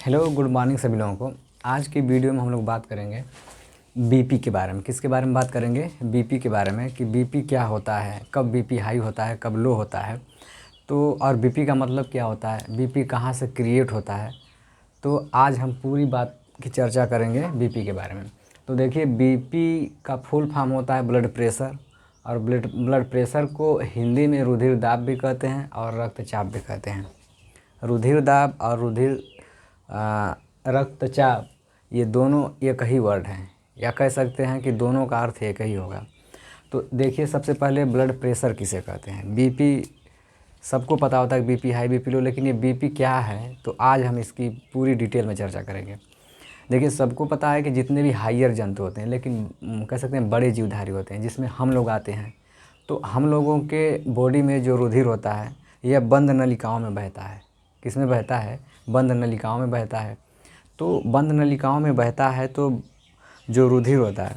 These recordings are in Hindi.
हेलो गुड मॉर्निंग सभी लोगों को। आज की वीडियो में हम लोग बात करेंगे बीपी के बारे में। किसके बारे में बात करेंगे? बीपी के बारे में, कि बीपी क्या होता है, कब बीपी हाई होता है, कब लो होता है। तो और बीपी का मतलब क्या होता है, बीपी कहाँ से क्रिएट होता है। तो आज हम पूरी बात की चर्चा करेंगे बीपी के बारे में। तो देखिए, बीपी का फुल फॉर्म होता है ब्लड प्रेशर, और ब्लड प्रेशर को हिंदी में रुधिर दाब भी कहते हैं और रक्तचाप भी कहते हैं। रुधिर दाब और रक्तचाप, ये दोनों एक ही वर्ड हैं, या कह सकते हैं कि दोनों का अर्थ एक ही होगा। तो देखिए, सबसे पहले ब्लड प्रेशर किसे कहते हैं। बीपी सबको पता होता है, बीपी हाई बीपी लो, लेकिन ये बीपी क्या है, तो आज हम इसकी पूरी डिटेल में चर्चा करेंगे। देखिए, सबको पता है कि जितने भी हाइयर जंतु होते हैं, लेकिन कह सकते हैं बड़े जीवधारी होते हैं, जिसमें हम लोग आते हैं, तो हम लोगों के बॉडी में जो रुधिर होता है यह बंद नलिकाओं में बहता है। किस में बहता है? बंद नलिकाओं में बहता है। तो बंद नलिकाओं में बहता है, तो जो रुधिर होता है,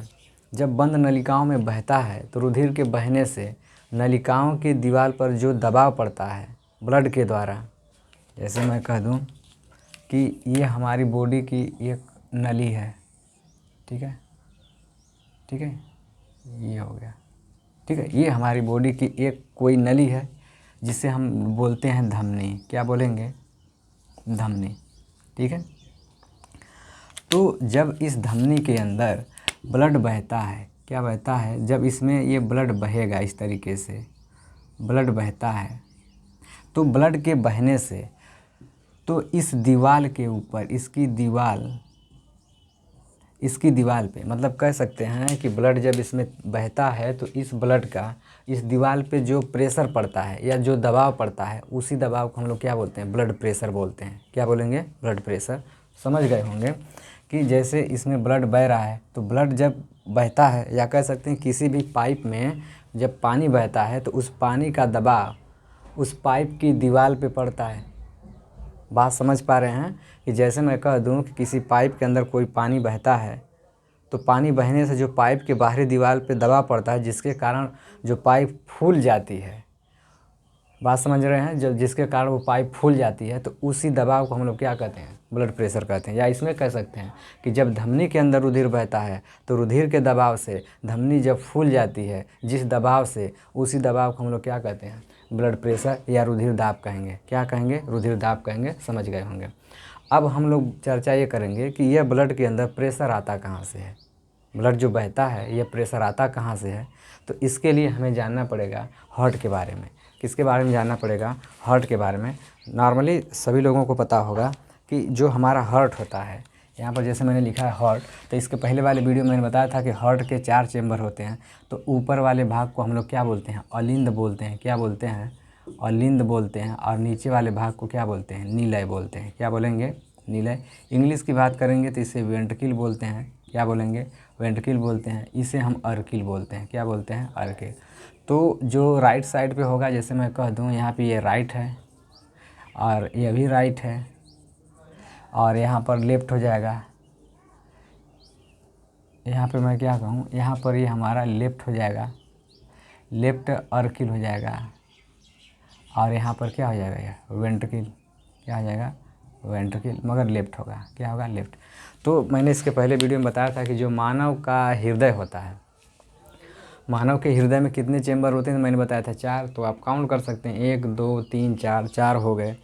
जब बंद नलिकाओं में बहता है तो रुधिर के बहने से नलिकाओं की दीवार पर जो दबाव पड़ता है ब्लड के द्वारा, जैसे मैं कह दूं कि ये हमारी बॉडी की एक नली है, ठीक है, ठीक है, ये हो गया, ठीक है, ये हमारी बॉडी की एक कोई नली है जिसे हम बोलते हैं धमनी। क्या बोलेंगे? धमनी, ठीक है। तो जब इस धमनी के अंदर ब्लड बहता है, क्या बहता है, जब इसमें ये ब्लड बहेगा, इस तरीके से ब्लड बहता है, तो ब्लड के बहने से तो इस दीवार के ऊपर, इसकी दीवार पे, मतलब कह सकते हैं कि ब्लड जब इसमें बहता है तो इस ब्लड का इस दीवार पे जो प्रेशर पड़ता है या जो दबाव पड़ता है, उसी दबाव को हम लोग क्या बोलते हैं? ब्लड प्रेशर बोलते हैं। क्या बोलेंगे? Blood pressure. समझ गए होंगे कि जैसे इसमें ब्लड बह रहा है, तो ब्लड जब बहता है, या कह सकते हैं किसी भी पाइप में जब पानी बहता है, तो उस पानी का दबाव उस पाइप की दीवार पे पड़ता है। बात समझ पा रहे हैं? कि जैसे मैं कह दूं कि किसी पाइप के अंदर कोई पानी बहता है, तो पानी बहने से जो पाइप के बाहरी दीवार पे दबाव पड़ता है, जिसके कारण जो पाइप फूल जाती है। बात समझ रहे हैं? जब जिसके कारण वो पाइप फूल जाती है, तो उसी दबाव को हम लोग क्या कहते हैं? ब्लड प्रेशर कहते हैं। या इसमें कह सकते हैं कि जब धमनी के अंदर रुधिर बहता है, तो रुधिर के दबाव से धमनी जब फूल जाती है, जिस दबाव से, उसी दबाव को हम लोग क्या कहते हैं? ब्लड प्रेशर या रुधिर दाब कहेंगे। क्या कहेंगे? रुधिर दाब कहेंगे। समझ गए होंगे। अब हम लोग चर्चा ये करेंगे कि यह ब्लड के अंदर प्रेशर आता कहाँ से है। ब्लड जो बहता है, यह प्रेशर आता कहाँ से है? तो इसके लिए हमें जानना पड़ेगा हार्ट के बारे में। किसके बारे में जानना पड़ेगा? हार्ट के बारे में। नॉर्मली सभी लोगों को पता होगा कि जो हमारा हार्ट होता है, यहाँ पर जैसे मैंने लिखा है हार्ट, तो इसके पहले वाले वीडियो में मैंने बताया था कि हार्ट के 4 चेंबर होते हैं। तो ऊपर वाले भाग को हम लोग क्या बोलते हैं? अलिंद बोलते हैं। क्या बोलते हैं? अलिंद बोलते हैं। और नीचे वाले भाग को क्या बोलते हैं? नीलय बोलते हैं। क्या बोलेंगे? नीलय। इंग्लिश की बात करेंगे तो इसे वेंट्रिकल बोलते हैं। क्या बोलेंगे? वेंट्रिकल बोलते हैं। इसे हम अर्किल बोलते हैं। क्या बोलते हैं? अर्किल। तो जो राइट साइड पे होगा, जैसे मैं कह दूं यहाँ पे ये राइट है और ये भी राइट है, और यहाँ पर लेफ़्ट हो जाएगा। यहाँ पे मैं क्या कहूँ, यहाँ पर ये हमारा लेफ़्ट हो जाएगा, लेफ़्ट अर्किल हो जाएगा, और यहाँ पर क्या हो जाएगा? वेंट्रिकल। क्या हो जाएगा? वेंट्रिकल, मगर लेफ़्ट होगा। क्या होगा? लेफ़्ट। तो मैंने इसके पहले वीडियो में बताया था कि जो मानव का हृदय होता है, मानव के हृदय में कितने चेंबर होते हैं? मैंने बताया था 4। तो आप काउंट कर सकते हैं, 1 2 3 4, 4 हो गए।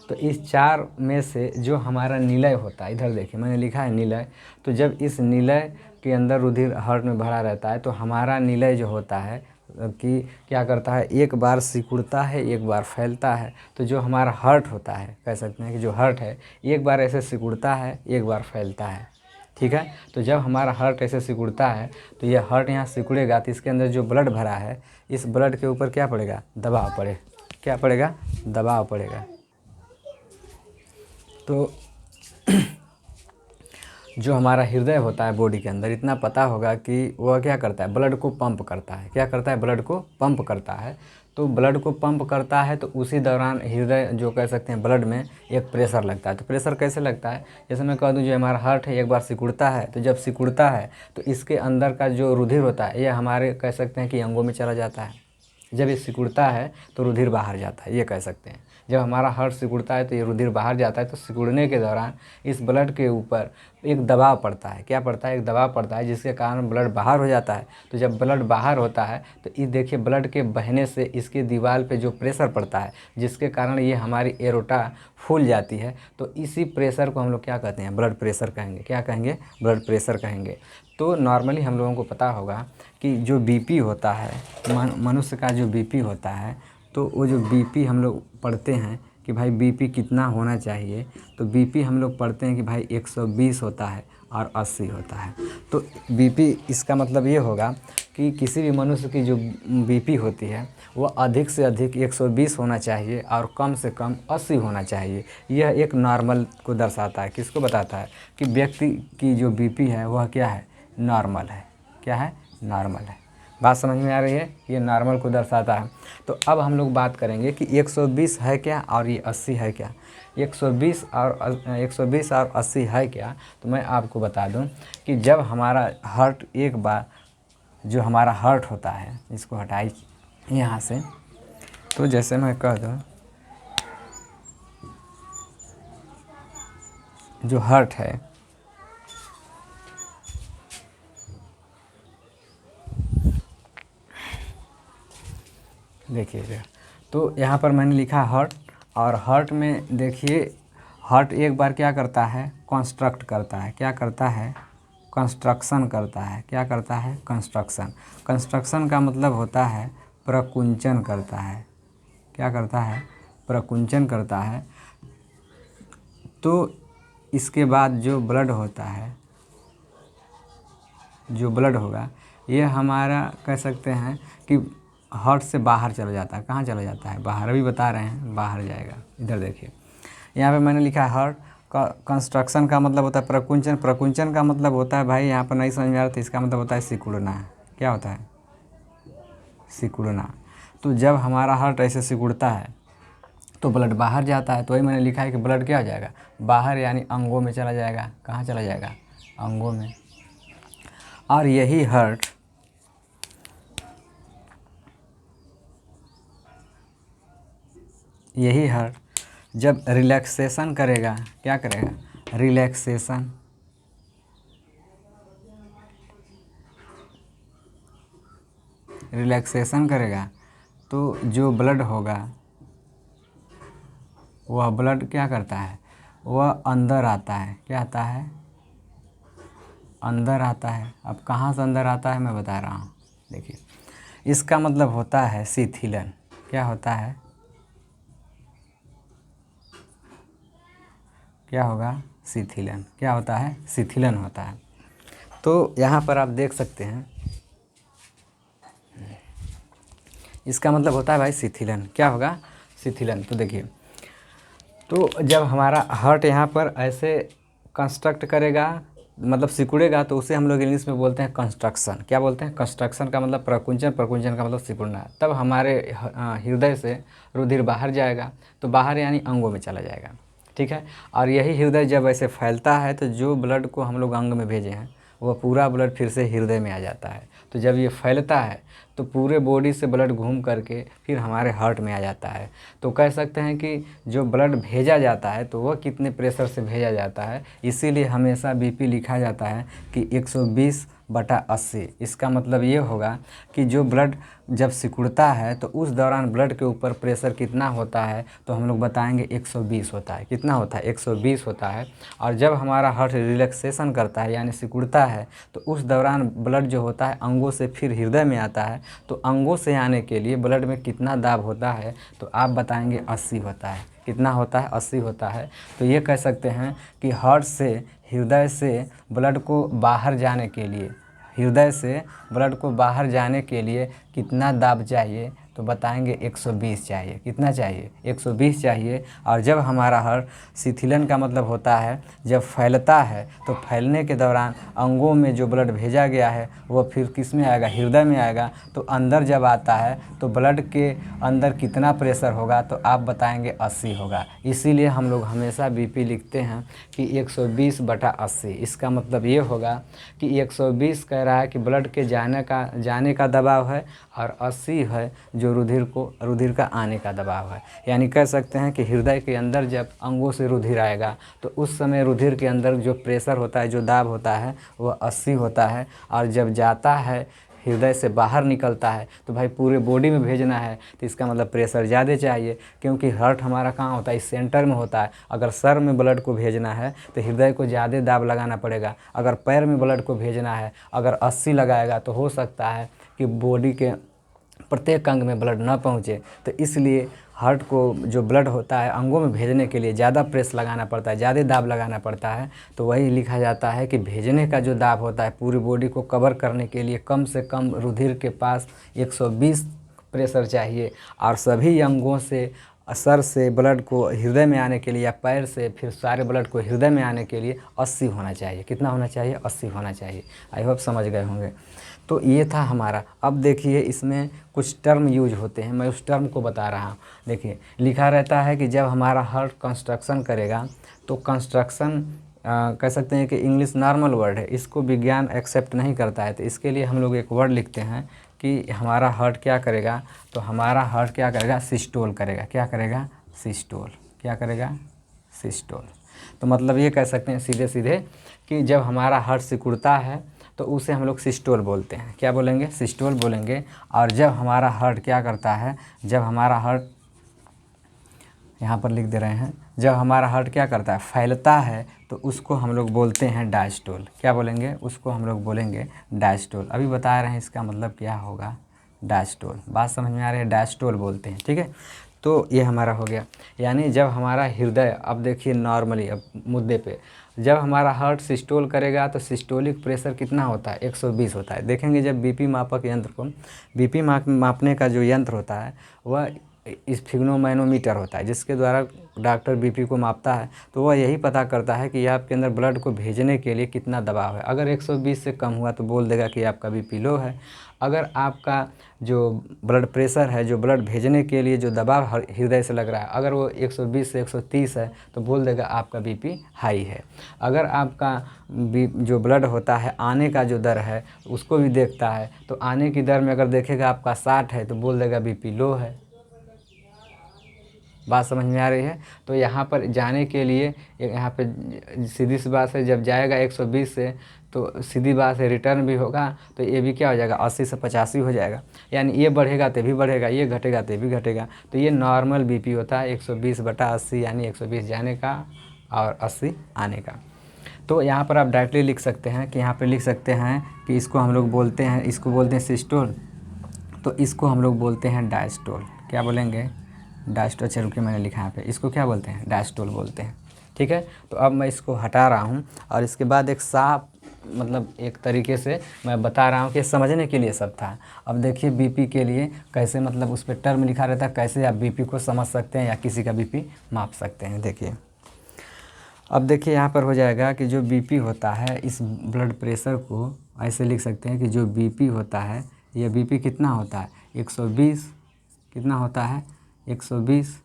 तो इस 4 में से जो हमारा निलय होता है, इधर देखिए मैंने लिखा है निलय। तो जब इस निलय के अंदर रुधिर हार्ट में भरा रहता है, तो हमारा निलय जो होता है कि क्या करता है, एक बार सिकुड़ता है, एक बार फैलता है। तो जो हमारा हार्ट होता है, कह सकते हैं कि जो हार्ट है, एक बार ऐसे सिकुड़ता है, एक बार फैलता है, ठीक है। तो जब हमारा हार्ट ऐसे सिकुड़ता है, तो ये हार्ट यहाँ सिकुड़ेगा, तो इसके अंदर जो ब्लड भरा है, इस ब्लड के ऊपर क्या पड़ेगा? दबाव पड़े। क्या पड़ेगा? दबाव पड़ेगा। तो जो हमारा हृदय होता है बॉडी के अंदर, इतना पता होगा कि वह क्या करता है? ब्लड को पंप करता है। क्या करता है? ब्लड को पंप करता है। तो ब्लड को पंप करता है, तो उसी दौरान हृदय, जो कह सकते हैं ब्लड में एक प्रेशर लगता है। तो प्रेशर कैसे लगता है? जैसे मैं कह दूं, जो हमारा हार्ट है, एक बार सिकुड़ता है, तो जब सिकुड़ता है तो इसके अंदर का जो रुधिर होता है, यह हमारे कह सकते हैं कि अंगों में चला जाता है। जब ये सिकुड़ता है तो रुधिर बाहर जाता है, ये कह सकते हैं। जब हमारा हार्ट सिकुड़ता है तो ये रुधिर बाहर जाता है, तो सिकुड़ने के दौरान इस ब्लड के ऊपर एक दबाव पड़ता है। क्या पड़ता है? एक दबाव पड़ता है, जिसके कारण ब्लड बाहर हो जाता है। तो जब ब्लड बाहर होता है तो ये देखिए ब्लड के बहने से इसके दीवार पे जो प्रेशर पड़ता है, जिसके कारण ये हमारी एरोटा फूल जाती है। तो इसी प्रेशर को हम लोग क्या कहते हैं? ब्लड प्रेशर कहेंगे। क्या कहेंगे? ब्लड प्रेशर कहेंगे। तो नॉर्मली हम लोगों को पता होगा कि जो बीपी होता है, मनुष्य का जो बीपी होता है, तो वो जो बीपी हम लोग पढ़ते हैं कि भाई बीपी कितना होना चाहिए, तो बीपी हम लोग पढ़ते हैं कि भाई 120 होता है और 80 होता है। तो बीपी इसका मतलब ये होगा कि किसी भी मनुष्य की जो बीपी होती है वो अधिक से अधिक 120 होना चाहिए और कम से कम 80 होना चाहिए। यह एक नॉर्मल को दर्शाता है। किसको बताता है? कि व्यक्ति की जो बीपी है वह क्या है? नॉर्मल है। क्या है? नॉर्मल है। बात समझ में आ रही है? ये नॉर्मल को दर्शाता है। तो अब हम लोग बात करेंगे कि 120 है क्या और ये 80 है क्या। 120 और 80 है क्या? तो मैं आपको बता दूं कि जब हमारा हार्ट एक बार जो हमारा हार्ट होता है, इसको हटाई यहाँ से, तो जैसे मैं कह दूं जो हार्ट है, देखिएगा, तो यहाँ पर मैंने लिखा हार्ट, और हार्ट में देखिए हार्ट एक बार क्या करता है? कंस्ट्रक्ट करता है। क्या करता है? कंस्ट्रक्शन करता है। क्या करता है? कंस्ट्रक्शन। कंस्ट्रक्शन का मतलब होता है प्रकुंचन करता है। क्या करता है? प्रकुंचन करता है। तो इसके बाद जो ब्लड होता है, जो ब्लड होगा, ये हमारा कह सकते हैं कि हार्ट से बाहर चला जाता है। कहाँ चला जाता है? बाहर। अभी बता रहे हैं बाहर जाएगा। इधर देखिए, यहाँ पे मैंने लिखा है हार्ट का कंस्ट्रक्शन का मतलब होता है प्रकुंचन। प्रकुंचन का मतलब होता है, भाई यहाँ पर नहीं समझ में आ रहा था, इसका मतलब होता है सिकुड़ना। क्या होता है? सिकुड़ना। तो जब हमारा हार्ट ऐसे सिकुड़ता है तो ब्लड बाहर जाता है। तो वही मैंने लिखा है कि ब्लड क्या हो जाएगा? बाहर, यानी अंगों में चला जाएगा। कहाँ चला जाएगा? अंगों में। और यही हार्ट जब रिलैक्सेशन करेगा, क्या करेगा? रिलैक्सेशन। रिलैक्सेशन करेगा तो जो ब्लड होगा वह ब्लड क्या करता है? वह अंदर आता है। क्या आता है? अंदर आता है। अब कहाँ से अंदर आता है मैं बता रहा हूँ। देखिए, इसका मतलब होता है शिथिलन। क्या होता है? क्या होगा? शिथिलन। क्या होता है? शिथिलन होता है। तो यहाँ पर आप देख सकते हैं, इसका मतलब होता है भाई शिथिलन। क्या होगा? शिथिलन। तो देखिए, तो जब हमारा हार्ट यहाँ पर ऐसे कंस्ट्रक्ट करेगा, मतलब सिकुड़ेगा, तो उसे हम लोग इंग्लिश में बोलते हैं कंस्ट्रक्शन। क्या बोलते हैं? कंस्ट्रक्शन का मतलब प्रकुंचन, प्रकुंचन का मतलब सिकुड़ना। तब हमारे हृदय से रुधिर बाहर जाएगा, तो बाहर यानी अंगों में चला जाएगा। ठीक है। और यही हृदय जब ऐसे फैलता है तो जो ब्लड को हम लोग अंग में भेजे हैं वह पूरा ब्लड फिर से हृदय में आ जाता है। तो जब ये फैलता है तो पूरे बॉडी से ब्लड घूम करके फिर हमारे हार्ट में आ जाता है। तो कह सकते हैं कि जो ब्लड भेजा जाता है तो वह कितने प्रेशर से भेजा जाता है, इसीलिए हमेशा बीपी लिखा जाता है कि 120/80। इसका मतलब ये होगा कि जो ब्लड जब सिकुड़ता है तो उस दौरान ब्लड के ऊपर प्रेशर कितना होता है, तो हम लोग बताएंगे 120 होता है। कितना होता है? 120 होता है। और जब हमारा हार्ट रिलैक्सेशन करता है यानी सिकुड़ता है तो उस दौरान ब्लड जो होता है अंगों से फिर हृदय में आता है। तो अंगों से आने के लिए ब्लड में कितना दाब होता है, तो आप बताएंगे 80 होता है। कितना होता है? 80 होता है। तो ये कह सकते हैं कि हार्ट से, हृदय से ब्लड को बाहर जाने के लिए, हृदय से ब्लड को बाहर जाने के लिए कितना दाब चाहिए, तो बताएंगे 120 चाहिए। कितना चाहिए? 120 चाहिए। और जब हमारा हार्ट शिथिलन का मतलब होता है जब फैलता है तो फैलने के दौरान अंगों में जो ब्लड भेजा गया है वो फिर किस में आएगा? हृदय में आएगा। तो अंदर जब आता है तो ब्लड के अंदर कितना प्रेशर होगा, तो आप बताएंगे 80 होगा। इसीलिए हम लोग हमेशा बीपी लिखते हैं कि 120/80। इसका मतलब ये होगा कि 120 कह रहा है कि ब्लड के जाने का दबाव है और 80 है जो जो रुधिर का आने का दबाव है। यानी कह सकते हैं कि हृदय के अंदर जब अंगों से रुधिर आएगा तो उस समय रुधिर के अंदर जो प्रेशर होता है, जो दाब होता है, वह 80 होता है। और जब जाता है हृदय से बाहर निकलता है तो भाई पूरे बॉडी में भेजना है तो इसका मतलब प्रेशर ज़्यादा चाहिए, क्योंकि हार्ट हमारा कहाँ होता है, इस सेंटर में होता है। अगर सर में ब्लड को भेजना है तो हृदय को ज़्यादा दाब लगाना पड़ेगा। अगर पैर में ब्लड को भेजना है, अगर 80 लगाएगा तो हो सकता है कि बॉडी के प्रत्येक अंग में ब्लड ना पहुँचे। तो इसलिए हार्ट को जो ब्लड होता है अंगों में भेजने के लिए ज़्यादा प्रेस लगाना पड़ता है, ज़्यादा दाब लगाना पड़ता है। तो वही लिखा जाता है कि भेजने का जो दाब होता है पूरी बॉडी को कवर करने के लिए कम से कम रुधिर के पास 120 प्रेशर चाहिए। और सभी अंगों से, सर से ब्लड को हृदय में आने के लिए या पैर से फिर सारे ब्लड को हृदय में आने के लिए 80 होना चाहिए। कितना होना चाहिए? 80 होना चाहिए। आई होप समझ गए होंगे। तो ये था हमारा। अब देखिए इसमें कुछ टर्म यूज होते हैं, मैं उस टर्म को बता रहा हूँ। देखिए लिखा रहता है कि जब हमारा हार्ट कंस्ट्रक्शन करेगा तो कंस्ट्रक्शन कह सकते हैं कि इंग्लिश नॉर्मल वर्ड है, इसको विज्ञान एक्सेप्ट नहीं करता है। तो इसके लिए हम लोग एक वर्ड लिखते हैं कि हमारा हार्ट क्या करेगा, तो हमारा हार्ट क्या करेगा? सिस्टोल करेगा। क्या करेगा? सिस्टोल। क्या करेगा? सिस्टोल। तो मतलब ये कह सकते हैं सीधे सीधे कि जब हमारा हार्ट सिकुड़ता है तो उसे हम लोग सिस्टोल बोलते हैं। क्या बोलेंगे? सिस्टोल बोलेंगे। और जब हमारा हार्ट क्या करता है, जब हमारा हार्ट, यहाँ पर लिख दे रहे हैं, जब हमारा हार्ट क्या करता है? फैलता है, तो उसको हम लोग बोलते हैं डायस्टोल। क्या बोलेंगे? उसको हम लोग बोलेंगे डायस्टोल। अभी बता रहे हैं इसका मतलब क्या होगा, डायस्टोल। बात समझ में आ रही है? डायस्टोल बोलते हैं, ठीक है। तो ये हमारा हो गया। यानी जब हमारा हृदय, अब देखिए नॉर्मली, अब मुद्दे पे, जब हमारा हार्ट सिस्टोल करेगा तो सिस्टोलिक प्रेशर कितना होता है? 120 होता है। देखेंगे जब बीपी मापक यंत्र को, बीपी मापने का जो यंत्र होता है वह स्फिग्नोमैनोमीटर होता है, जिसके द्वारा डॉक्टर बीपी को मापता है। तो वह यही पता करता है कि आपके अंदर ब्लड को भेजने के लिए कितना दबाव है। अगर 120 से कम हुआ तो बोल देगा कि आपका बीपी लो है। अगर आपका जो ब्लड प्रेशर है, जो ब्लड भेजने के लिए जो दबाव हृदय से लग रहा है, अगर वो 120 से 130 है तो बोल देगा आपका बीपी हाई है। अगर आपका जो ब्लड होता है आने का जो दर है उसको भी देखता है, तो आने की दर में अगर देखेगा आपका 60 है तो बोल देगा बीपी लो है। बात समझ में आ रही है? तो यहाँ पर जाने के लिए, यहाँ पे सीधी सी बात है, जब जाएगा 120 से तो सीधी बात है रिटर्न भी होगा, तो ये भी क्या हो जाएगा? 80 से 85 हो जाएगा। यानी ये बढ़ेगा तो भी बढ़ेगा, ये घटेगा तो भी घटेगा। तो ये नॉर्मल बीपी होता है 120/80, यानी 120 जाने का और 80 आने का। तो यहाँ पर आप डायरेक्टली लिख सकते हैं कि यहाँ पर लिख सकते हैं कि इसको हम लोग बोलते हैं, इसको बोलते हैं सिस्टोल, तो इसको हम लोग बोलते हैं डायस्टोल। क्या बोलेंगे? डायस्टोल। चलो कि मैंने लिखा यहाँ पे, इसको क्या बोलते हैं? डायस्टोल बोलते हैं, ठीक है। तो अब मैं इसको हटा रहा हूँ और इसके बाद एक साफ, मतलब एक तरीके से मैं बता रहा हूँ कि समझने के लिए सब था। अब देखिए बीपी के लिए कैसे, मतलब उस पर टर्म लिखा रहता है, कैसे आप बीपी को समझ सकते हैं या किसी का बीपी माप सकते हैं। देखिए अब देखिए यहाँ पर हो जाएगा कि जो बीपी होता है, इस ब्लड प्रेशर को ऐसे लिख सकते हैं कि जो बीपी होता है, यह बीपी कितना होता है? 120। कितना होता है? 120।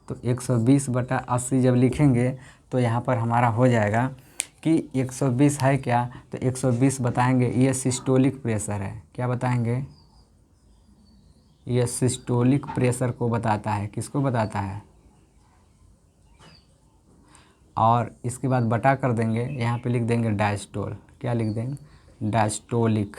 तो 120/80 जब लिखेंगे तो यहाँ पर हमारा हो जाएगा कि 120 है क्या, तो 120 बताएंगे ये सिस्टोलिक प्रेशर है। क्या बताएंगे? ये सिस्टोलिक प्रेशर को बताता है। किसको बताता है? और इसके बाद बटा कर देंगे, यहाँ पे लिख देंगे डायस्टोल। क्या लिख देंगे? डायस्टोलिक।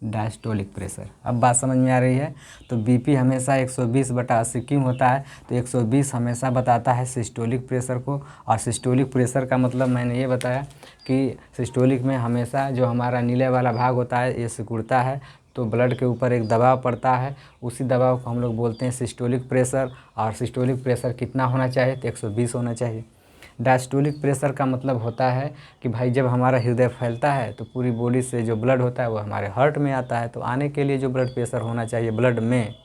Diastolic pressure. अब बात समझ में आ रही है? तो बीपी हमेशा 120/80 क्यों होता है? तो 120 हमेशा बताता है सिस्टोलिक प्रेशर को। और सिस्टोलिक प्रेशर का मतलब मैंने ये बताया कि सिस्टोलिक में हमेशा जो हमारा नीले वाला भाग होता है ये सिकुड़ता है, तो ब्लड के ऊपर एक दबाव पड़ता है, उसी दबाव को हम लोग बोलते हैं सिस्टोलिक प्रेशर। और सिस्टोलिक प्रेशर कितना होना चाहिए? तो 120 होना चाहिए। डायस्टोलिक प्रेशर का मतलब होता है कि भाई जब हमारा हृदय फैलता है तो पूरी बॉडी से जो ब्लड होता है वो हमारे हार्ट में आता है, तो आने के लिए जो ब्लड प्रेशर होना चाहिए ब्लड में,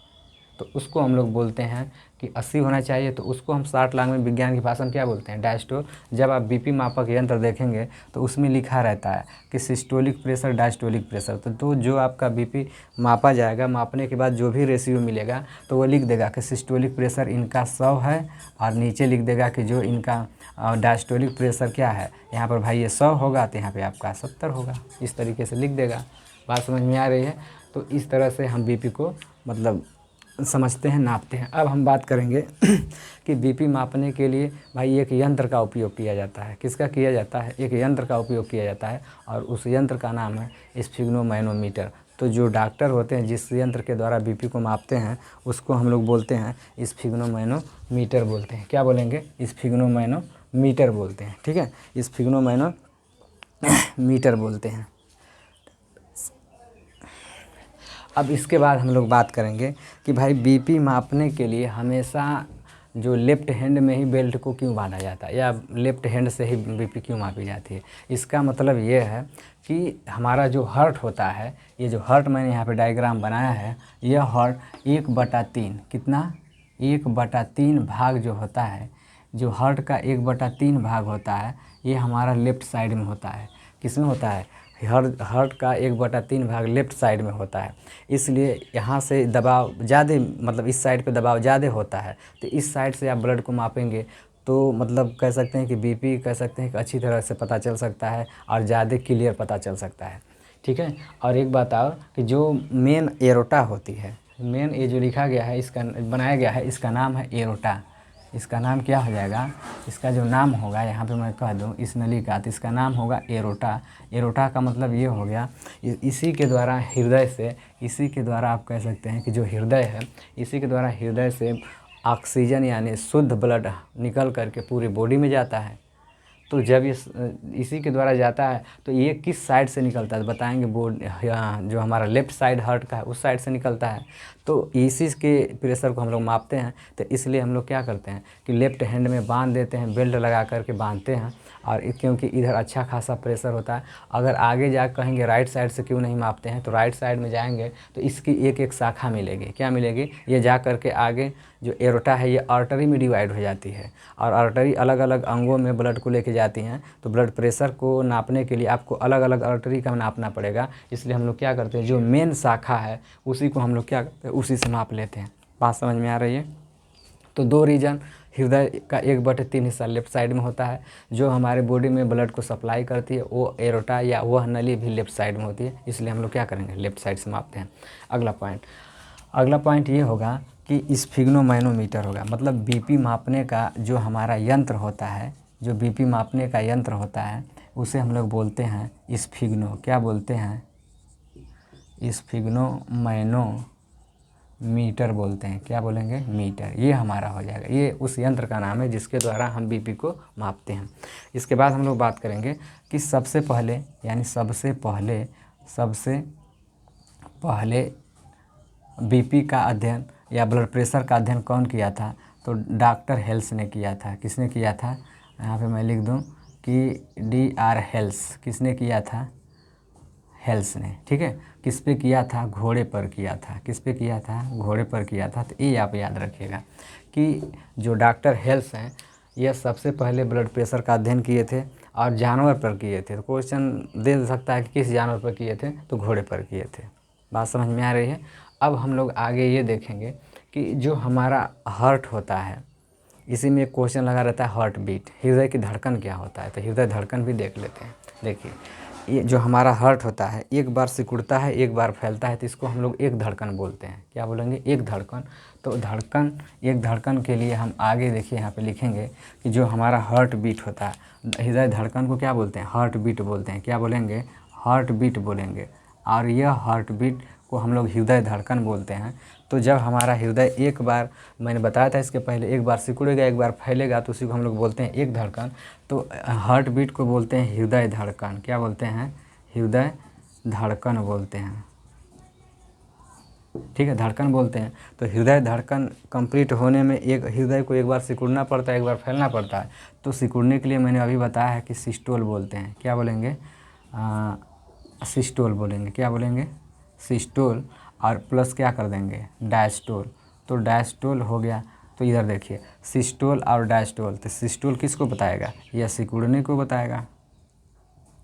तो उसको हम लोग बोलते हैं कि 80 होना चाहिए, तो उसको हम शॉर्ट लैंग्वेज में विज्ञान की भाषा में क्या बोलते हैं, डायस्टोल। जब आप बीपी मापक यंत्र देखेंगे तो उसमें लिखा रहता है कि सिस्टोलिक प्रेशर, डायस्टोलिक प्रेशर। तो जो आपका बीपी मापा जाएगा, मापने के बाद जो भी रेशियो मिलेगा तो वो लिख देगा कि सिस्टोलिक प्रेशर इनका 100 है, और नीचे लिख देगा कि जो इनका डायस्टोलिक प्रेशर क्या है, यहाँ पर भाई ये 100 होगा तो यहाँ पे आपका 70 होगा। इस तरीके से लिख देगा। बात समझ में आ रही है? तो इस तरह से हम बीपी को मतलब समझते हैं, नापते हैं। अब हम बात करेंगे कि बीपी मापने के लिए भाई एक यंत्र का उपयोग किया जाता है। किसका किया जाता है? एक यंत्र का उपयोग किया जाता है, और उस यंत्र का नाम है स्फिग्नोमैनोमीटर। तो जो डॉक्टर होते हैं जिस यंत्र के द्वारा बीपी को मापते हैं उसको हम लोग बोलते हैं स्फिग्नोमैनोमीटर बोलते हैं। क्या बोलेंगे? स्फिग्नोमैनोमीटर बोलते हैं। ठीक है, स्फिग्नोमैनोमीटर बोलते हैं। अब इसके बाद हम लोग बात करेंगे कि भाई बीपी मापने के लिए हमेशा जो लेफ़्ट हैंड में ही बेल्ट को क्यों बांधा जाता है, या लेफ़्ट हैंड से ही बीपी क्यों मापी जाती है। इसका मतलब ये है कि हमारा जो हार्ट होता है, ये जो हार्ट मैंने यहाँ पे डायग्राम बनाया है, यह हार्ट 1/3 कितना 1/3 भाग जो होता है, जो हार्ट का 1/3 भाग होता है, ये हमारा लेफ़्ट साइड में होता है। किस में होता है? हार्ट का 1/3 भाग लेफ़्ट साइड में होता है। इसलिए यहाँ से दबाव ज़्यादा, मतलब इस साइड पे दबाव ज़्यादा होता है, तो इस साइड से आप ब्लड को मापेंगे तो मतलब कह सकते हैं कि बीपी कह सकते हैं कि अच्छी तरह से पता चल सकता है और ज़्यादा क्लियर पता चल सकता है। ठीक है। और एक बात और कि जो मेन एरोटा होती है, मेन ये जो लिखा गया है, इसका बनाया गया है, इसका नाम है एरोटा। इसका नाम क्या हो जाएगा? इसका जो नाम होगा, यहाँ पे मैं कह दूँ इस नली का, तो इसका नाम होगा एरोटा। एरोटा का मतलब ये हो गया, इसी के द्वारा हृदय से, इसी के द्वारा आप कह सकते हैं कि जो हृदय है, इसी के द्वारा हृदय से ऑक्सीजन यानी शुद्ध ब्लड निकल करके पूरी बॉडी में जाता है। तो जब ये इसी के द्वारा जाता है तो ये किस साइड से निकलता है बताएंगे? जो हमारा लेफ़्ट साइड हार्ट का है उस साइड से निकलता है। तो इसी के प्रेशर को हम लोग मापते हैं। तो इसलिए हम लोग क्या करते हैं कि लेफ़्ट हैंड में बांध देते हैं, बेल्ट लगा करके बांधते हैं, और क्योंकि इधर अच्छा खासा प्रेशर होता है। अगर आगे जा कहेंगे राइट साइड से क्यों नहीं मापते हैं, तो राइट साइड में जाएंगे तो इसकी एक एक शाखा मिलेगी। क्या मिलेगी? ये जा करके आगे जो एरोटा है ये आर्टरी में डिवाइड हो जाती है, और आर्टरी अलग अलग अंगों में ब्लड को लेके जाती हैं। तो ब्लड प्रेशर को नापने के लिए आपको अलग अलग आर्टरी का नापना पड़ेगा। इसलिए हम लोग क्या करते हैं, जो मेन शाखा है उसी को हम लोग क्या करते हैं, उसी से माप लेते हैं। बात समझ में आ रही है? तो दो रीजन, हृदय का 1/3 हिस्सा लेफ्ट साइड में होता है, जो हमारे बॉडी में ब्लड को सप्लाई करती है, वो एरोटा या वह नली भी लेफ्ट साइड में होती है। इसलिए हम लोग क्या करेंगे, लेफ्ट साइड से मापते हैं। अगला पॉइंट ये होगा कि स्फिग्नोमैनोमीटर होगा, मतलब बीपी मापने का जो हमारा यंत्र होता है, जो बीपी मापने का यंत्र होता है उसे हम लोग बोलते हैं स्फिग्नो। क्या बोलते हैं? स्फिग्नोमैनोमीटर बोलते हैं। क्या बोलेंगे? मीटर। ये हमारा हो जाएगा, ये उस यंत्र का नाम है जिसके द्वारा हम बीपी को मापते हैं। इसके बाद हम लोग बात करेंगे कि सबसे पहले, यानी सबसे पहले बीपी का अध्ययन या ब्लड प्रेशर का अध्ययन कौन किया था? तो डॉक्टर हेल्स ने किया था। किसने किया था? यहाँ पे मैं लिख दूँ कि DR हेल्स। किसने किया था? हेल्स ने। ठीक है। किस पे किया था? घोड़े पर किया था। किस पे किया था? घोड़े पर किया था। तो ये आप याद रखिएगा कि जो डॉक्टर हेल्स हैं यह सबसे पहले ब्लड प्रेशर का अध्ययन किए थे और जानवर पर किए थे। तो क्वेश्चन दे सकता है कि किस जानवर पर किए थे, तो घोड़े पर किए थे। बात समझ में आ रही है? अब हम लोग आगे ये देखेंगे कि जो हमारा हार्ट होता है, इसी में एक क्वेश्चन लगा रहता है हार्ट बीट, हृदय की धड़कन क्या होता है। तो हृदय धड़कन भी देख लेते हैं। देखिए, ये जो हमारा हार्ट होता है एक बार सिकुड़ता है, एक बार फैलता है, तो इसको हम लोग एक धड़कन बोलते हैं। क्या बोलेंगे? एक धड़कन। तो धड़कन, एक धड़कन के लिए हम आगे देखिए यहाँ पे लिखेंगे कि जो हमारा हार्ट बीट होता है, हृदय धड़कन को क्या बोलते हैं? हार्ट बीट बोलते हैं। क्या बोलेंगे? हार्ट बीट बोलेंगे। और यह हार्ट बीट को हम लोग हृदय धड़कन बोलते हैं। तो जब हमारा हृदय एक बार, मैंने बताया था इसके पहले, एक बार सिकुड़ेगा एक बार फैलेगा, तो उसी को हम लोग बोलते हैं एक धड़कन। तो हार्ट बीट को बोलते हैं हृदय धड़कन। क्या बोलते हैं? हृदय धड़कन बोलते हैं। ठीक है, धड़कन बोलते हैं। तो हृदय धड़कन कंप्लीट होने में एक हृदय को एक बार सिकुड़ना पड़ता है, एक बार फैलना पड़ता है। तो सिकुड़ने के लिए मैंने अभी बताया है कि सिस्टोल बोलते हैं। क्या बोलेंगे? सिस्टोल बोलेंगे। क्या बोलेंगे? सिस्टोल। और प्लस क्या कर देंगे? डायस्टोल। तो डायस्टोल हो गया। तो इधर देखिए सिस्टोल और डायस्टोल, तो सिस्टोल किसको बताएगा? यह सिकुड़ने को बताएगा।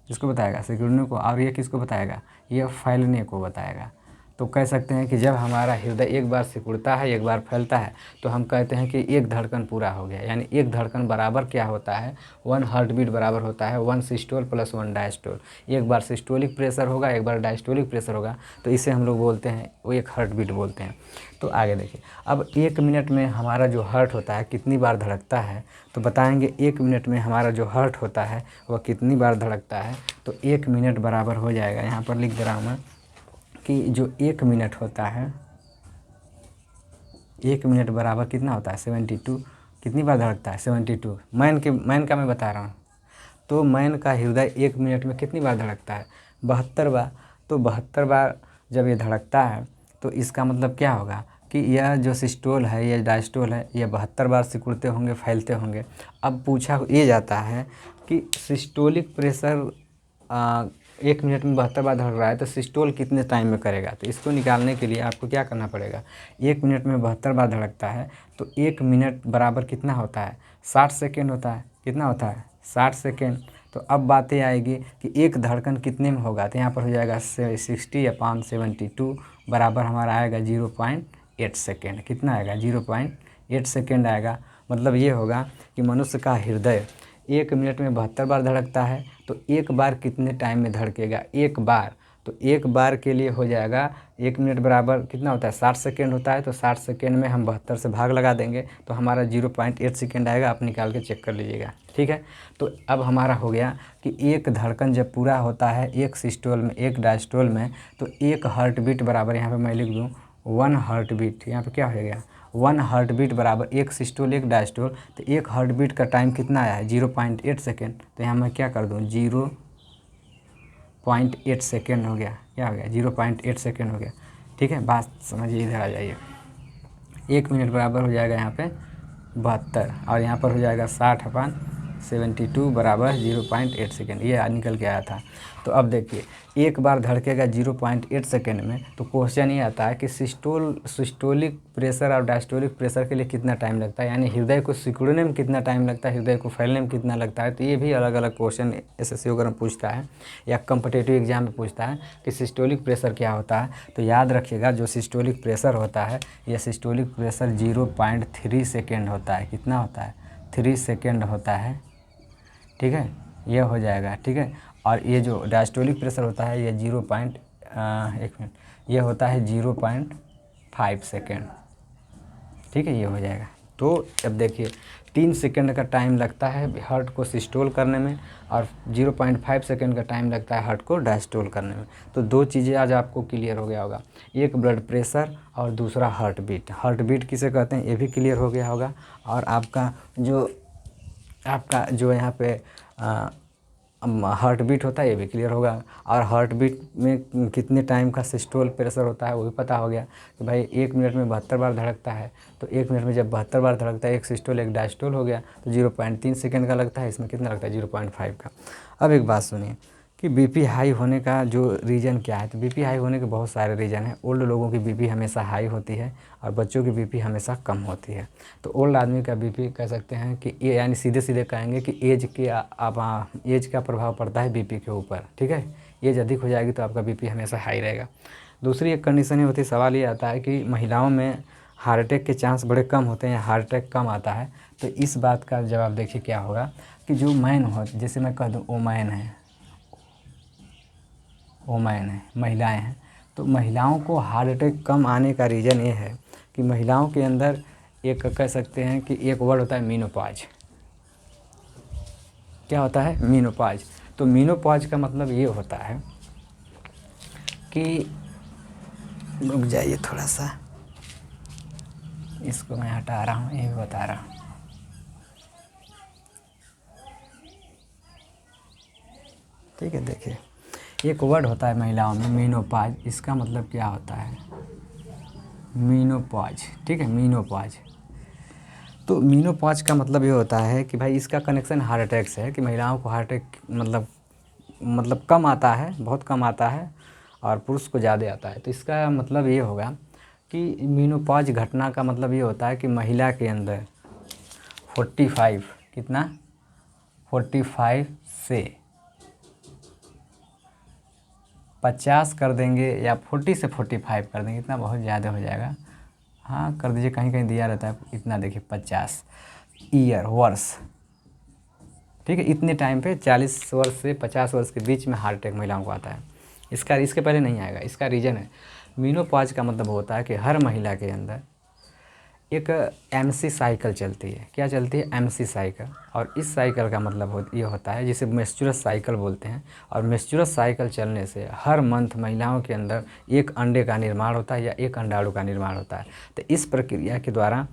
किसको बताएगा? सिकुड़ने को। और ये किसको बताएगा? ये फैलने को बताएगा। तो कह सकते हैं कि जब हमारा हृदय एक बार सिकुड़ता है, एक बार फैलता है, तो हम कहते हैं कि एक धड़कन पूरा हो गया। यानी एक धड़कन बराबर क्या होता है? 1 हार्ट बीट बराबर होता है 1 सिस्टोल प्लस 1 डायस्टोल। एक बार सिस्टोलिक प्रेशर होगा, एक बार डायस्टोलिक प्रेशर होगा, तो इसे हम लोग बोलते हैं, वो एक हार्ट बीट बोलते हैं। तो आगे देखिए, अब 1 मिनट में हमारा जो हार्ट होता है कितनी बार धड़कता है, तो बताएंगे 1 मिनट में हमारा जो हार्ट होता है वह कितनी बार धड़कता है। तो 1 मिनट बराबर हो जाएगा, यहाँ पर लिख दे रहा हूँ मैं कि जो 1 मिनट होता है, 1 मिनट बराबर कितना होता है? 72। कितनी बार धड़कता है? 72। मैन का मैं बता रहा हूँ। तो मैन का हृदय 1 मिनट में कितनी बार धड़कता है? 72 बार। तो 72 बार जब ये धड़कता है तो इसका मतलब क्या होगा कि यह जो सिस्टोल है, यह डायस्टोल है, ये 72 बार सिकुड़ते होंगे, फैलते होंगे। अब पूछा ये जाता है कि सिस्टोलिक प्रेशर 1 मिनट में 72 बार धड़क रहा है, तो सिस्टोल कितने टाइम में करेगा? तो इसको निकालने के लिए आपको क्या करना पड़ेगा? 1 मिनट में 72 बार धड़कता है, तो 1 मिनट बराबर कितना होता है? 60 सेकेंड होता है। कितना होता है? 60 सेकेंड। तो अब बातें आएगी कि एक धड़कन कितने में होगा, तो यहाँ पर हो जाएगा 60 अपॉन 72 बराबर हमारा आएगा 0.8 सेकेंड। कितना आएगा? 0.8 सेकेंड आएगा। मतलब ये होगा कि मनुष्य का हृदय 1 मिनट में 72 बार धड़कता है, तो एक बार कितने टाइम में धड़केगा? एक बार। तो एक बार के लिए हो जाएगा 1 मिनट बराबर कितना होता है? 60 सेकेंड होता है। तो 60 सेकेंड में हम 72 से भाग लगा देंगे तो हमारा 0.8 सेकेंड आएगा। आप निकाल के चेक कर लीजिएगा, ठीक है। तो अब हमारा हो गया कि एक धड़कन जब पूरा होता है एक सिस्टोल में, एक डायस्टोल में, तो एक हार्ट बीट बराबर, यहाँ पे मैं लिख दूँ 1 हार्ट बीट। यहाँ पे क्या हो गया? 1 हार्ट बीट बराबर एक सिस्टोल एक डायस्टोल। तो एक हार्ट बीट का टाइम कितना आया है? 0.8 सेकेंड। तो यहाँ मैं क्या कर दूँ? 0.8 सेकेंड हो गया। क्या हो गया? 0.8 सेकेंड हो गया, ठीक है। बात समझिए, इधर आ जाइए। 1 मिनट बराबर हो जाएगा यहाँ पे 72, और यहाँ पर हो जाएगा 60/72 बराबर 0.8 सेकेंड। ये निकल के आया था। तो अब देखिए, एक बार धड़केगा 0.8 सेकेंड में, तो क्वेश्चन ये आता है कि सिस्टोलिक प्रेशर और डायस्टोलिक प्रेशर के लिए कितना टाइम लगता है, यानी हृदय को सिकुड़ने में कितना टाइम लगता है, हृदय को फैलने में कितना लगता है। तो ये भी अलग अलग क्वेश्चन एसएससी वगैरह में पूछता है या कॉम्पिटिटिव एग्जाम में पूछता है कि सिस्टोलिक प्रेशर क्या होता है। तो याद रखिएगा, जो सिस्टोलिक प्रेशर होता है, यह सिस्टोलिक प्रेशर 0.3 सेकेंड होता है। कितना होता है? 3 सेकेंड होता है, ठीक है। यह हो जाएगा, ठीक है। और ये जो डायस्टोलिक प्रेशर होता है ये 1 मिनट, ये होता है 0.5 सेकेंड, ठीक है। ये हो जाएगा। तो अब देखिए 3 सेकेंड का टाइम लगता है हार्ट को सिस्टोल करने में, और 0.5 सेकेंड का टाइम लगता है हार्ट को डायस्टोल करने में। तो 2 चीज़ें आज आपको क्लियर हो गया होगा, एक ब्लड प्रेशर और दूसरा हार्ट बीट। हार्ट बीट किसे कहते हैं ये भी क्लियर हो गया होगा। और आपका जो यहाँ पे हार्ट बीट होता है ये भी क्लियर होगा। और हार्ट बीट में कितने टाइम का सिस्टोल प्रेशर होता है वो भी पता हो गया कि भाई 1 मिनट में 72 बार धड़कता है। तो 1 मिनट में जब 72 बार धड़कता है, एक सिस्टोल एक डायस्टोल हो गया, तो 0.3 सेकेंड का लगता है, इसमें कितना लगता है? 0.5 का। अब एक बात सुनिए कि बीपी हाई होने का जो रीज़न क्या है। तो बीपी हाई होने के बहुत सारे रीज़न हैं। ओल्ड लोगों की बीपी हमेशा हाई होती है और बच्चों की बीपी हमेशा कम होती है। तो ओल्ड आदमी का बीपी कह सकते हैं कि ये, यानी सीधे सीधे कहेंगे कि एज का प्रभाव पड़ता है बीपी के ऊपर, ठीक है। एज अधिक हो जाएगी तो आपका बीपी हमेशा हाई रहेगा। दूसरी एक कंडीशन ये होती है, सवाल ये आता है कि महिलाओं में हार्ट अटैक के चांस बड़े कम होते हैं या हार्ट अटैक कम आता है। तो इस बात का जवाब देखिए क्या होगा कि जो मैन हो, जैसे मैं कह दूँ ओमैन है, महिलाएं हैं, तो महिलाओं को हार्ट अटैक कम आने का रीज़न ये है कि महिलाओं के अंदर एक कह सकते हैं कि एक वर्ड होता है मीनोपॉज। क्या होता है? मीनोपॉज। तो मीनोपॉज का मतलब ये होता है कि, रुक जाइए थोड़ा सा, इसको मैं हटा रहा हूँ, ये भी बता रहा हूँ। ठीक है, देखिए एक वर्ड होता है महिलाओं में मीनोपॉज, इसका मतलब क्या होता है? मीनोपॉज, ठीक है, मीनोपॉज। तो मीनोपॉज का मतलब ये होता है कि भाई इसका कनेक्शन हार्ट अटैक से है कि महिलाओं को हार्ट अटैक मतलब कम आता है, बहुत कम आता है, और पुरुष को ज़्यादा आता है। तो इसका मतलब ये होगा कि मेनोपॉज घटना का मतलब ये होता है कि महिला के अंदर 45 कितना 45 से 50 कर देंगे या 40 से 45 कर देंगे, इतना बहुत ज़्यादा हो जाएगा, हाँ कर दीजिए, कहीं कहीं दिया रहता है इतना, देखिए 50 वर्ष, ठीक है। इतने टाइम पे 40 वर्ष से 50 वर्ष के बीच में हार्ट अटैक महिलाओं को आता है। इसके पहले नहीं आएगा। इसका रीज़न है मेनोपॉज का मतलब होता है कि हर महिला के अंदर एक एमसी साइकिल चलती है। क्या चलती है? MC cycle. और इस साइकिल का मतलब ये होता है जिसे मेंस्ट्रुअस साइकिल बोलते हैं। और मेंस्ट्रुअस साइकिल चलने से हर मंथ महिलाओं के अंदर एक अंडे का निर्माण होता है या एक अंडाणु का निर्माण होता है। तो इस प्रक्रिया के द्वारा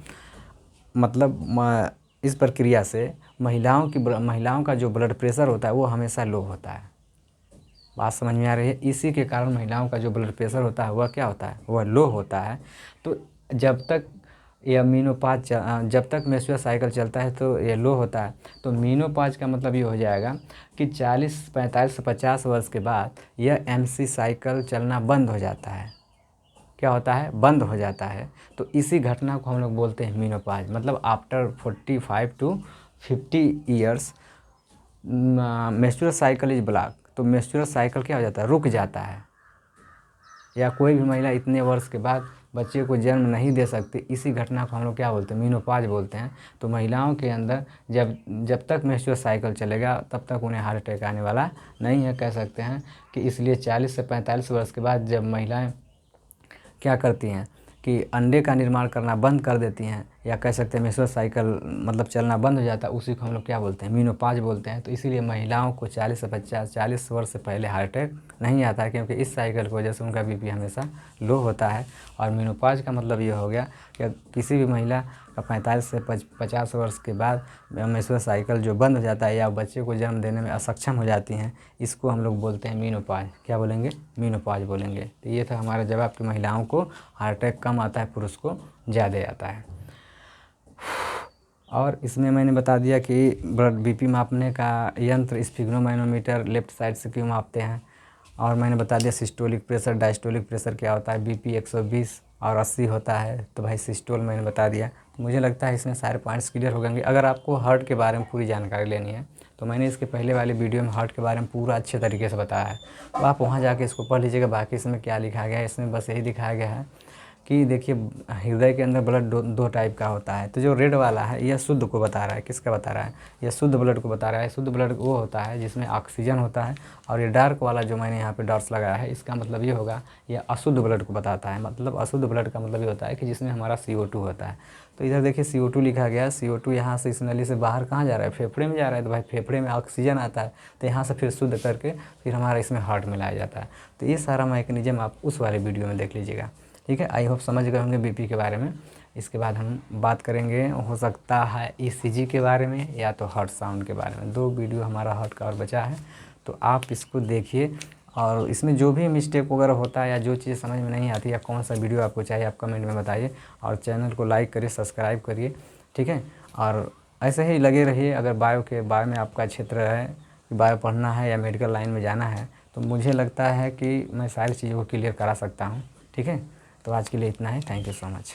मतलब इस प्रक्रिया से महिलाओं का जो ब्लड प्रेशर होता है वो हमेशा लो होता है। बात समझ में आ रही है? इसी के कारण महिलाओं का जो ब्लड प्रेशर होता है वह क्या होता है? वह लो होता है। तो जब तक यह मेनोपॉज जब तक मेंस्ट्रुअल साइकिल चलता है तो ये लो होता है। तो मेनोपॉज का मतलब ये हो जाएगा कि 40, 45 से 50 वर्ष के बाद यह एमसी साइकिल चलना बंद हो जाता है। क्या होता है? बंद हो जाता है। तो इसी घटना को हम लोग बोलते हैं मेनोपॉज। मतलब after 45 to 50 years menstrual cycle is block. तो मेंस्ट्रुअल साइकिल क्या हो जाता है? रुक जाता है। या कोई भी महिला इतने वर्ष के बाद बच्चे को जन्म नहीं दे सकती, इसी घटना को हम लोग क्या बोलते हैं? मेनोपॉज बोलते हैं। तो महिलाओं के अंदर जब तक मेंस्ट्रुअल साइकिल चलेगा तब तक उन्हें हार्ट अटैक आने वाला नहीं है, कह सकते हैं कि। इसलिए 40 से 45 वर्ष के बाद जब महिलाएं क्या करती हैं कि अंडे का निर्माण करना बंद कर देती हैं, या कह सकते हैं मेंस्ट्रुअल साइकिल मतलब चलना बंद हो जाता है, उसी को हम लोग क्या बोलते हैं? मेनोपॉज बोलते हैं। तो इसीलिए महिलाओं को 40 से 50 40 वर्ष से पहले हार्ट अटैक नहीं आता है, क्योंकि इस साइकिल की वजह से उनका बीपी हमेशा लो होता है। और मेनोपॉज का मतलब ये हो गया कि किसी भी महिला का 45 से 50 वर्ष के बाद मेंस्ट्रुअल साइकिल जो बंद हो जाता है या बच्चे को जन्म देने में असक्षम हो जाती हैं, इसको हम लोग बोलते हैं मेनोपॉज। क्या बोलेंगे? मेनोपॉज बोलेंगे। तो ये था हमारा जवाब कि महिलाओं को हार्ट अटैक कम आता है, पुरुष को ज़्यादा आता है। और इसमें मैंने बता दिया कि ब्लड बीपी मापने का यंत्र स्फिग्नोमैनोमीटर लेफ्ट साइड से क्यों मापते हैं। और मैंने बता दिया सिस्टोलिक प्रेशर डायस्टोलिक प्रेशर क्या होता है। बीपी 120 और 80 होता है, तो भाई सिस्टोल मैंने बता दिया। तो मुझे लगता है इसमें सारे पॉइंट्स क्लियर हो गएंगे। अगर आपको हार्ट के बारे में पूरी जानकारी लेनी है तो मैंने इसके पहले वाले वीडियो में हार्ट के बारे में पूरा अच्छे तरीके से बताया है, तो आप वहाँ जाके इसको पढ़ लीजिएगा। बाकी इसमें क्या लिखा गया है, इसमें बस यही दिखाया गया है कि देखिए हृदय के अंदर ब्लड दो टाइप का होता है। तो जो रेड वाला है यह शुद्ध को बता रहा है। किसका बता रहा है? यह शुद्ध ब्लड को बता रहा है। शुद्ध ब्लड वो होता है जिसमें ऑक्सीजन होता है। और ये डार्क वाला जो मैंने यहाँ पे डॉट्स लगाया है, इसका मतलब ये होगा यह अशुद्ध ब्लड को बताता है। मतलब अशुद्ध ब्लड का मतलब ये होता है कि जिसमें हमारा CO2 होता है। तो इधर देखिए CO2 लिखा गया है। CO2 यहाँ से इस नली से बाहर कहाँ जा रहा है? फेफड़े में जा रहा है। तो भाई फेफड़े में ऑक्सीजन आता है, तो यहाँ से फिर शुद्ध करके फिर हमारा इसमें हार्ट में लाया जाता है। तो ये सारा मैकेनिज्म आप उस वाले वीडियो में देख लीजिएगा, ठीक है। आई होप समझ गए होंगे बीपी के बारे में। इसके बाद हम बात करेंगे हो सकता है ECG के बारे में या तो हार्ट साउंड के बारे में। 2 वीडियो हमारा हार्ट का और बचा है, तो आप इसको देखिए। और इसमें जो भी मिस्टेक वगैरह होता है या जो चीज़ समझ में नहीं आती या कौन सा वीडियो आपको चाहिए आप कमेंट में बताइए। और चैनल को लाइक करिए, सब्सक्राइब करिए, ठीक है। और ऐसे ही लगे रहिए। अगर बायो में आपका क्षेत्र है कि बायो पढ़ना है या मेडिकल लाइन में जाना है, तो मुझे लगता है कि मैं सारी चीज़ों को क्लियर करा सकता हूँ, ठीक है। तो आज के लिए इतना ही। Thank you so much.